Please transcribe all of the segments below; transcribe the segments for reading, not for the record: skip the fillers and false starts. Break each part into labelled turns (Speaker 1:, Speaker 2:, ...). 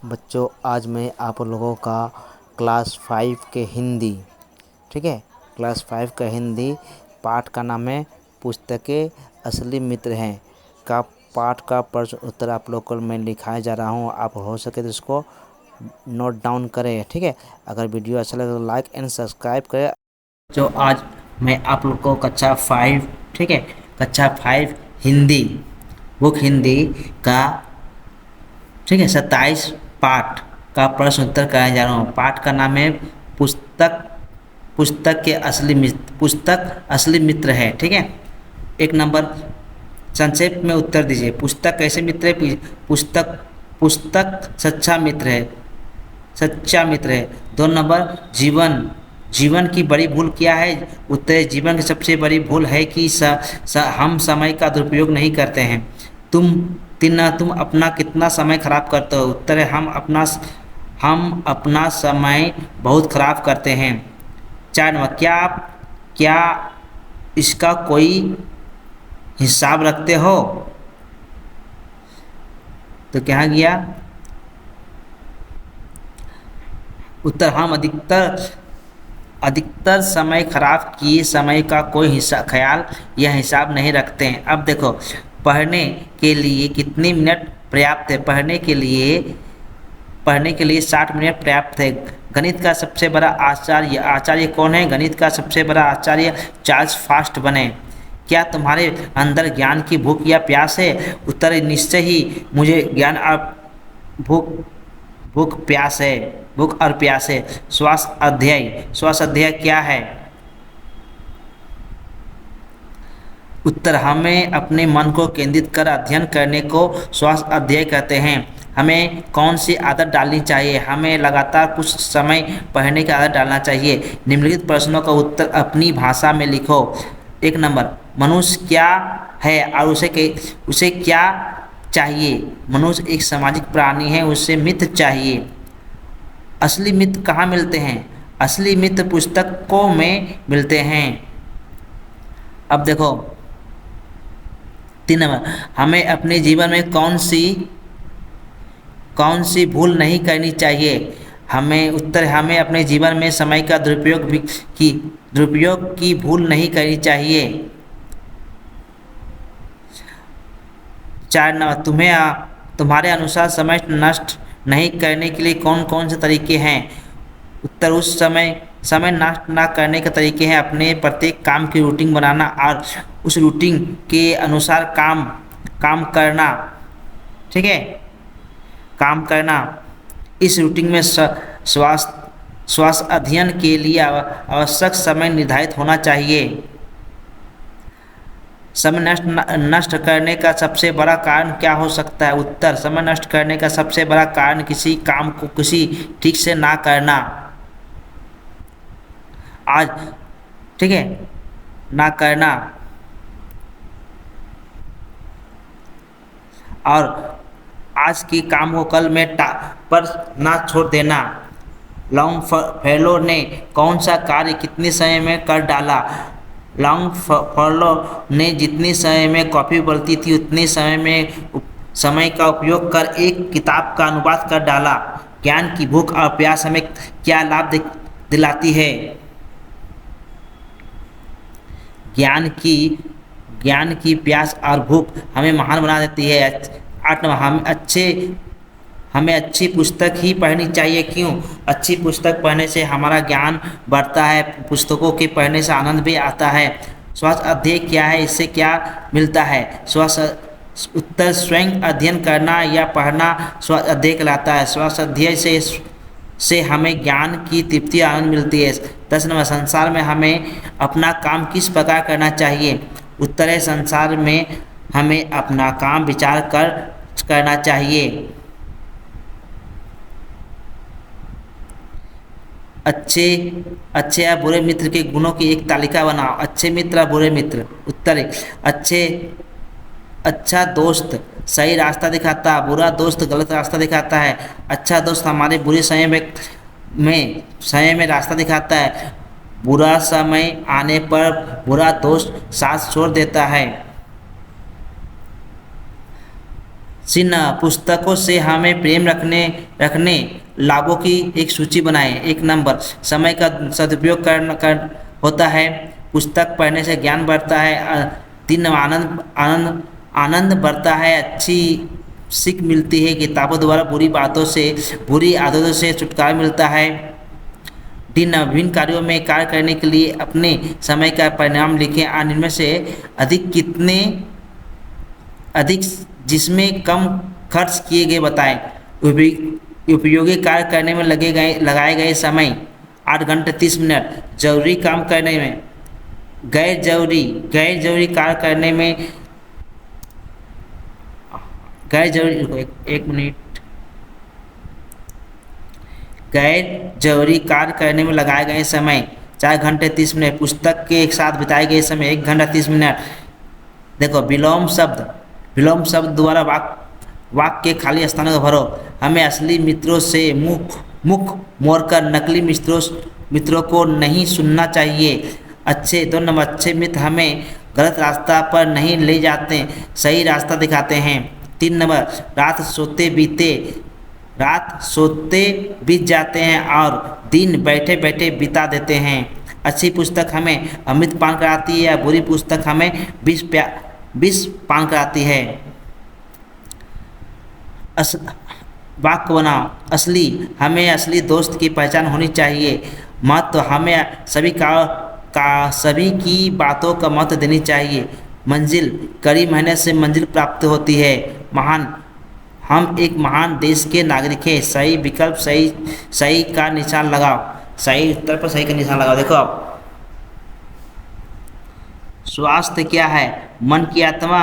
Speaker 1: बच्चों, आज मैं आप लोगों का क्लास 5 के हिंदी, ठीक है, क्लास 5 का हिंदी पाठ का नाम है पुस्तकें असली मित्र हैं का पाठ का प्रश्न उत्तर आप लोग को मैं लिखाया जा रहा हूँ। आप हो सके तो इसको नोट डाउन करें, ठीक है। अगर वीडियो अच्छा लगे तो लाइक एंड सब्सक्राइब करें। जो आज मैं आप लोग को कक्षा 5, ठीक है, कक्षा 5 हिंदी बुक हिंदी का, ठीक है, 27 पाठ का प्रश्न उत्तर कराने जा रहा हूँ। पाठ का नाम है पुस्तक असली मित्र है, ठीक है। एक नंबर, संक्षेप में उत्तर दीजिए। पुस्तक कैसे मित्र है? पुस्तक पुस्तक सच्चा मित्र है। 2 नंबर, जीवन की बड़ी भूल क्या है? उत्तर, जीवन की सबसे बड़ी भूल है कि हम समय का दुरुपयोग नहीं करते हैं। 3, तुम अपना कितना समय खराब करते हो? उत्तर है, हम अपना समय बहुत खराब करते हैं। 4 नंबर, क्या इसका कोई हिसाब रखते हो? तो क्या गया उत्तर, हम अधिकतर समय खराब किए समय का कोई ख्याल या हिसाब नहीं रखते हैं। अब देखो, पढ़ने के लिए कितने मिनट पर्याप्त है? पढ़ने के लिए 60 मिनट पर्याप्त है। गणित का सबसे बड़ा आचार्य कौन है? गणित का सबसे बड़ा आचार्य चार्ल्स फास्ट बने। क्या तुम्हारे अंदर ज्ञान की भूख या प्यास है? उत्तर, निश्चय ही मुझे ज्ञान और भूख और प्यास है। स्वास्थ्य अध्याय क्या है? उत्तर, हमें अपने मन को केंद्रित कर अध्ययन करने को स्वास्थ्य अध्याय कहते हैं। हमें कौन सी आदत डालनी चाहिए? हमें लगातार कुछ समय पढ़ने की आदत डालना चाहिए। निम्नलिखित प्रश्नों का उत्तर अपनी भाषा में लिखो। 1 नंबर, मनुष्य क्या है और उसे क्या चाहिए? मनुष्य एक सामाजिक प्राणी है, उसे मित्र चाहिए। असली मित्र कहाँ मिलते हैं? असली मित्र पुस्तकों में मिलते हैं। अब देखो, 3 नंबर, हमें अपने जीवन में कौन सी भूल नहीं करनी चाहिए? हमें अपने जीवन में समय का दुरुपयोग की भूल नहीं करनी चाहिए। 4 नंबर, तुम्हारे अनुसार समय नष्ट नहीं करने के लिए कौन कौन से तरीके हैं? उत्तर, समय नष्ट ना करने के तरीके हैं अपने प्रत्येक काम की रूटीन बनाना और उस रूटीन के अनुसार काम करना, ठीक है, काम करना। इस रूटीन में स्वास्थ्य अध्ययन के लिए आवश्यक समय निर्धारित होना चाहिए। समय नष्ट करने का सबसे बड़ा कारण क्या हो सकता है? उत्तर, समय नष्ट करने का सबसे बड़ा कारण किसी काम को ठीक से ना करना, आज, ठीक है, ना करना और आज की काम को कल में पर ना छोड़ देना। लॉन्गफेलो ने कौन सा कार्य कितने समय में कर डाला? लॉन्गफेलो ने जितने समय में कॉपी उबलती थी उतने समय का उपयोग कर एक किताब का अनुवाद कर डाला। ज्ञान की भूख और प्यास हमें क्या लाभ दिलाती है? ज्ञान की प्यास और भूख हमें महान बना देती है। 8 नंबर, हमें अच्छी पुस्तक ही पढ़नी चाहिए। क्यों? अच्छी पुस्तक पढ़ने से हमारा ज्ञान बढ़ता है, पुस्तकों के पढ़ने से आनंद भी आता है। स्वास्थ्य अध्ययन क्या है? इससे क्या मिलता है? उत्तर, स्वयं अध्ययन करना या पढ़ना स्वास्थ्य अध्ययन कहलाता है। स्वास्थ्य अध्ययन से हमें ज्ञान की तृप्ति आनंद मिलती है। 10 नंबर, संसार में हमें अपना काम किस प्रकार करना चाहिए? उत्तर है, संसार में हमें अपना काम विचार कर करना चाहिए। अच्छे या बुरे मित्र के गुणों की एक तालिका बनाओ। अच्छे मित्र और बुरे मित्र। उत्तर, अच्छा दोस्त सही रास्ता दिखाता, बुरा दोस्त गलत रास्ता दिखाता है। अच्छा दोस्त हमारे बुरे समय में रास्ता दिखाता है, बुरा समय आने पर बुरा दोस्त साथ छोड़ देता है। जिन पुस्तकों से हमें प्रेम रखने लाभों की एक सूची बनाएं। 1 नंबर, समय का सदुपयोग होता है। पुस्तक पढ़ने से ज्ञान बढ़ता है। 3 नंबर, आनंद बढ़ता है, अच्छी सीख मिलती है। किताबों द्वारा बुरी आदतों से छुटकारा मिलता है। विभिन्न कार्यों में कार्य करने के लिए अपने समय का परिणाम लिखें और इनमें से अधिक जिसमें कम खर्च किए गए बताएं। उपयोगी कार्य करने में लगाए गए समय 8 घंटे 30 मिनट। जरूरी काम करने में, गैर जरूरी कार्य करने में, एक मिनट, गैर जरूरी कार्य करने में लगाए गए समय 4 घंटे 30 मिनट। पुस्तक के एक साथ बिताए गए समय 1 घंटा 30 मिनट। देखो, विलोम शब्द द्वारा वाक्य के खाली स्थानों को भरो। हमें असली मित्रों से मुख मोड़कर नकली मित्रों को नहीं सुनना चाहिए। 2 नंबर, अच्छे मित्र हमें गलत रास्ता पर नहीं ले जाते, सही रास्ता दिखाते हैं। 3 नंबर, रात सोते बीत जाते हैं और दिन बैठे बैठे बिता देते हैं। अच्छी पुस्तक हमें अमृत पान कराती है या बुरी पुस्तक हमें विष पान कराती है। वाक्य बनाओ। हमें असली दोस्त की पहचान होनी चाहिए। महत्व, हमें सभी की बातों का महत्व देनी चाहिए। मंजिल, कड़ी मेहनत से मंजिल प्राप्त होती है। हम एक महान देश के नागरिक हैं। सही विकल्प, सही का निशान लगाओ। सही उत्तर पर सही का निशान लगाओ। देखो, अब स्वास्थ्य क्या है? मन की आत्मा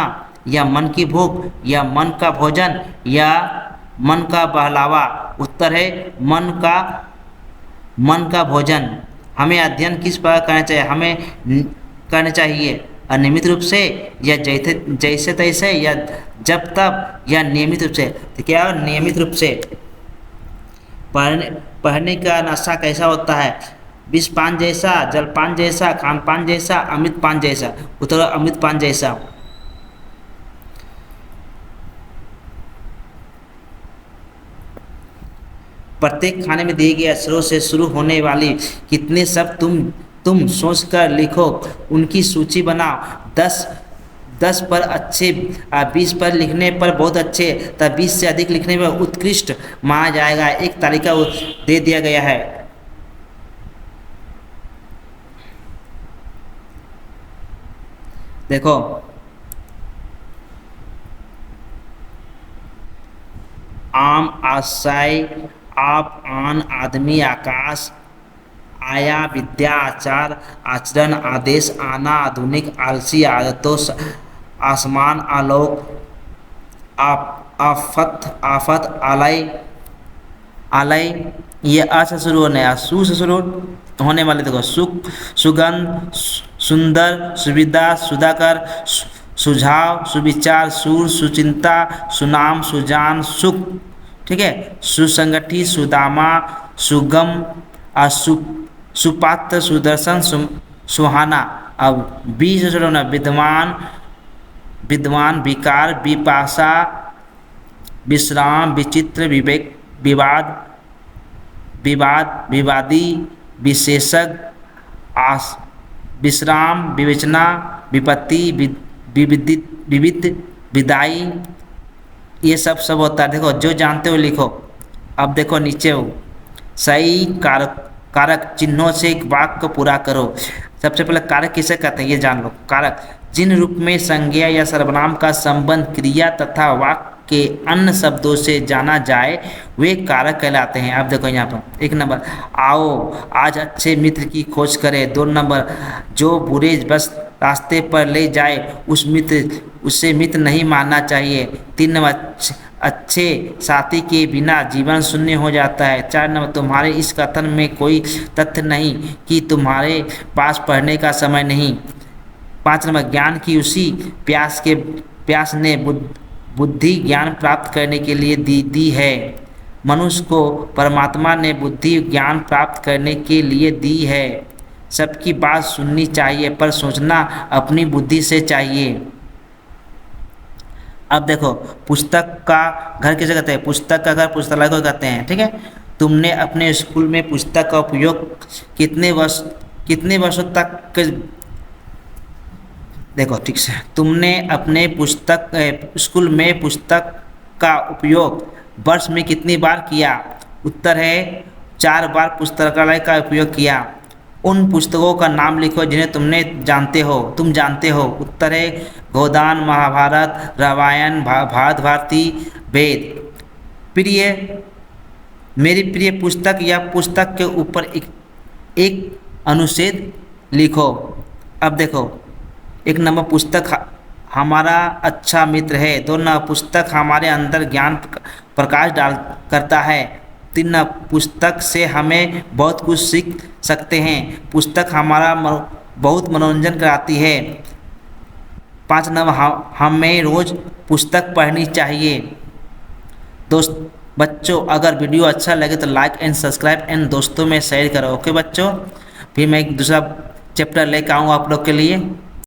Speaker 1: या मन की भूख या मन का भोजन या मन का बहलावा? उत्तर है मन का भोजन। हमें अध्ययन किस प्रकार करना चाहिए? अनियमित रूप से या जैसे तैसे या जब तब या नियमित रूप से? तो क्या नियमित रूप से। पढ़ने का नशा कैसा होता है? विषपान जैसा, जलपान जैसा, खानपान जैसा, अमृत पान जैसा? उत्तर अमृत पान जैसा। प्रत्येक खाने में दिए गए अक्षरों से शुरू होने वाली कितने शब्द तुम सोचकर लिखो, उनकी सूची बनाओ। 10 पर अच्छे, 20 पर लिखने पर बहुत अच्छे, तब 20 से अधिक लिखने में उत्कृष्ट माना जाएगा। एक तालिका दे दिया गया है। देखो, आम, आशय, आप, आन, आदमी, आकाश, आया, विद्या, आचार, आचरण, आदेश, आना, आधुनिक, आलसी, आदतों, आसमान, आलोक, आफत, आलय। ये अ से शुरू होने, सु से शुरू होने वाले देखो, सुख, सुगंध, सुंदर, सुविधा, सुधाकर, सुझाव, सुविचार, सुर, सुचिंता, सुनाम, सुजान, सुख। ठीक है, सुसंगठित, सुदामा, सुगम, सुपात्र, सुदर्शन, सुहाना। अब 20 से शुरू होना, विद्वान, विकार, विपाशा, विश्राम, विचित्र, विवेक, विवादी, विशेषज्ञ, विश्राम, विवेचना, विपत्ति, विविध, विदाई। ये सब होता है। देखो, जो जानते हो लिखो। अब देखो नीचे हो, सही कारक चिन्हों से एक वाक्य को पूरा करो। सबसे पहले कारक किसे कहते हैं ये जान लो। कारक, जिन रूप में संज्ञा या सर्वनाम का संबंध क्रिया तथा वाक्य के अन्य शब्दों से जाना जाए, वे कारक कहलाते हैं। अब देखो यहाँ पर 1 नंबर, आओ आज अच्छे मित्र की खोज करें। 2 नंबर, जो बुरे बस रास्ते पर ले जाए उसे मित्र नहीं मानना चाहिए। 3 नंबर, अच्छे साथी के बिना जीवन शून्य हो जाता है। 4 नंबर, तुम्हारे इस कथन में कोई तथ्य नहीं कि तुम्हारे पास पढ़ने का समय नहीं। 5 नंबर, ज्ञान की उसी प्यास ने बुद्धि ज्ञान प्राप्त करने के लिए दी है। मनुष्य को परमात्मा ने बुद्धि ज्ञान प्राप्त करने के लिए दी है। सबकी बात सुननी चाहिए पर सोचना अपनी बुद्धि से चाहिए। अब देखो, पुस्तक का घर किसे कहते हैं? पुस्तक का घर पुस्तकालय को कहते हैं, ठीक है। तुमने अपने स्कूल में पुस्तक का उपयोग कितने वर्षों तक देखो ठीक से, तुमने अपने स्कूल में पुस्तक का उपयोग वर्ष में कितनी बार किया? उत्तर है 4 बार पुस्तकालय का उपयोग किया। उन पुस्तकों का नाम लिखो जिन्हें तुम जानते हो। उत्तर है गोदान, महाभारत, रामायण, भारत भारती, वेद। प्रिय मेरी प्रिय पुस्तक या पुस्तक के ऊपर एक अनुच्छेद लिखो। अब देखो, 1 नंबर पुस्तक हमारा अच्छा मित्र है। 2 नंबर पुस्तक हमारे अंदर ज्ञान प्रकाश डाल करता है। 3 नंबर पुस्तक से हमें बहुत कुछ सीख सकते हैं। पुस्तक हमारा बहुत मनोरंजन कराती है। 5 नंबर हमें रोज़ पुस्तक पढ़नी चाहिए। बच्चों, अगर वीडियो अच्छा लगे तो लाइक एंड सब्सक्राइब एंड दोस्तों में शेयर करो। ओके बच्चों, फिर मैं एक दूसरा चैप्टर लेकर आऊँगा आप लोग के लिए।